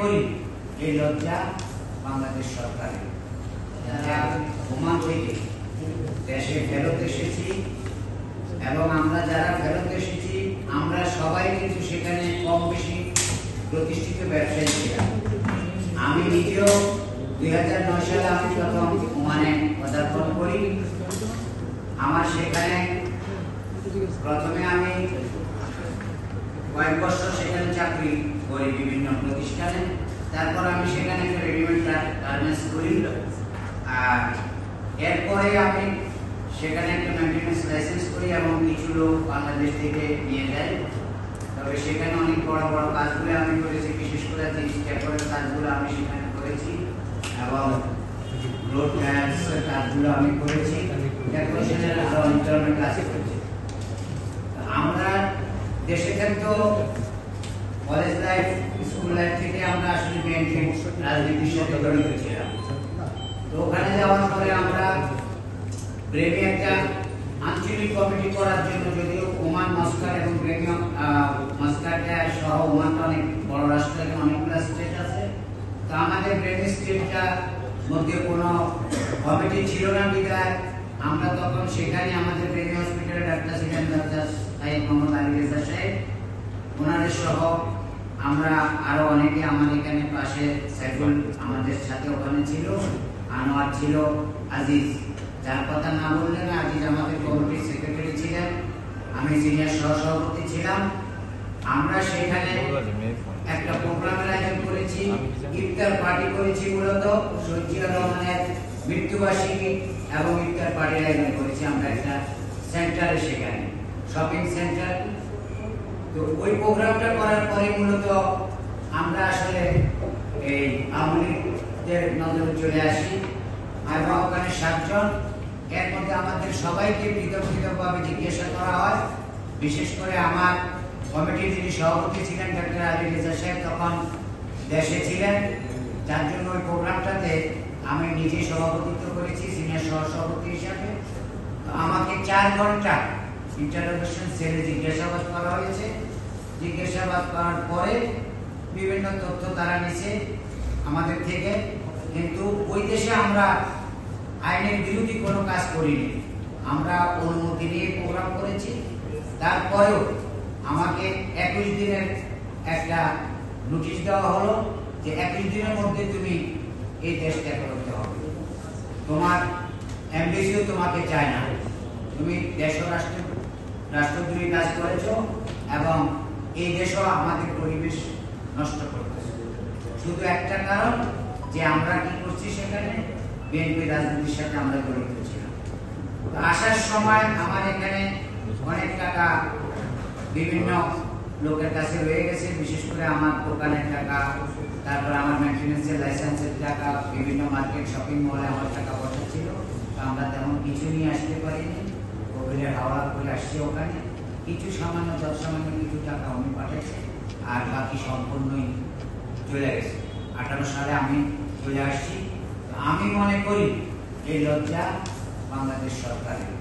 করি এই লজ্জা বাংলাদেশ সরকারের। ওমান থেকে দেশে ফেরত এসেছি এবং আমরা যারা ফেরত এসেছি আমরা সবাই কিন্তু সেখানে কম বেশি প্রতিষ্ঠিত ব্যবসায়ী ছিলাম। আমি নিজেও 2009 সালে আমি প্রথম ওমানে পদার্পণ করি। আমার সেখানে প্রথমে আমি কয়েক বছর সেখানে চাকরি করি বিভিন্ন প্রতিষ্ঠানে। তারপর আমি সেখানে রেডিমেড গার্মেন্টস করি। আর এরপরে আমি সেখানে একটা মেইনটেনেন্স লাইসেন্স করি এবং কিছু লোক বাংলাদেশ থেকে নিয়ে যাই। তবে সেখানে অনেক বড় বড় কাজগুলো আমি করেছি, বিশেষ করে স্টেপের কাজগুলো আমি সেখানে করেছি এবং রোড ট্রান্সের কাজগুলো আমি করেছি। ডেকোরেশনের আরো অনেক ধরনের কাজ করেছি। আমরা দেশে থাকতো কলেজ লাইফ, স্কুল লাইফ থেকে আমরা আসলে ব্যাংকিং রাজনীতির সাথে জড়িত ছিলাম। তো ওখানে যাওয়ার পরে আমরা ব্রেমে একটা আঞ্চলিক কমিটি করার জন্য, যদিও ওমান, মাস্কাট এবং ব্রেমে মাস্কাট সহ ওমানটা অনেক বড় রাষ্ট্র, এখানে অনেকগুলো স্টেট আছে। তো আমাদের ব্রেমে স্টেটটার মধ্যে কোনো কমিটি ছিল না বিধায় আমরা তখন সেখানে আমাদের ব্রেমে হসপিটালে ডাক্তার ছিলেন ডাক্তার সাহেব মোহাম্মদ আলী রেজা সাহেব, ওনাদের সহ আমরা আরো অনেকে আমাদের এখানে পাশে সাইফুল আমাদের সাথে ওখানে ছিল, আনোয়ার ছিল, আজিজ, যার কথা না বললে না, আজিজ আমাদের কমিটির সেক্রেটারি ছিলেন, আমি সিনিয়র সহসভাপতি ছিলাম। আমরা সেখানে একটা প্রোগ্রামের আয়োজন করেছি, ইফতার পার্টি করেছি। মূলত শহীদ জিয়াউর রহমানের মৃত্যুবার্ষিকী এবং ইফতার পার্টির আয়োজন করেছি আমরা একটা সেন্টারে, সেখানে শপিং সেন্টার। তো ওই প্রোগ্রামটা করার পরে মূলত আমরা আসলে এই আওয়ামী লীগের নজরে চলে আসি। এবং ওখানে 7 জন, এর মধ্যে আমাদের সবাইকে পৃথকভাবে জিজ্ঞাসা করা হয়। বিশেষ করে আমার কমিটির যিনি সভাপতি ছিলেন ডাক্তার আলী রেজা সাহেব তখন দেশে ছিলেন, যার জন্য ওই প্রোগ্রামটাতে আমি নিজে সভাপতিত্ব করেছি সিনিয়র সহসভাপতি হিসাবে। তো আমাকে 4 ঘন্টা ইন্টারোগেশন সেলে জিজ্ঞাসাবাদ করা হয়েছে। জিজ্ঞাসাবাদ করার পরে বিভিন্ন তথ্য তারা নিছে আমাদের থেকে, কিন্তু ওই দেশে আমরা আইনের বিরোধী কোনো কাজ করিনি, আমরা অনুমতি নিয়ে প্রোগ্রাম করেছি। তারপরেও আমাকে 21 দিনের একটা নোটিশ দেওয়া হলো যে 21 দিনের মধ্যে তুমি এই দেশ ত্যাগ করতে হবে, তোমার এমবেসিও তোমাকে চায় না, তুমি দেশ রাষ্ট্রদ্রোহী কাজ করেছো এবং এই দেশও আমাদের পরিবেশ নষ্ট করতেছে। শুধু একটা কারণ যে আমরা কি করছি, সেখানে বিএনপি রাজনীতির সাথে আমরা জড়িত ছিলাম। আসার সময় আমার এখানে অনেক টাকা বিভিন্ন লোকের কাছে রয়ে গেছে, বিশেষ করে আমার দোকানের টাকা, তারপর আমার মেইনটেনেন্সের লাইসেন্সের টাকা, বিভিন্ন মার্কেট শপিং মলে আমার টাকা পয়সা ছিল। তো আমরা তেমন কিছু নিয়ে আসতে পারিনি, কোভিডের হাওড়া করে আসছি। ওখানে কিছু সামান্য কিছু টাকা উনি পাঠিয়েছে, আর বাকি সম্পূর্ণই চলে গেছে। 18 সালে আমি চলে আসছি। আমি মনে করি এই লজ্জা বাংলাদেশ সরকারের।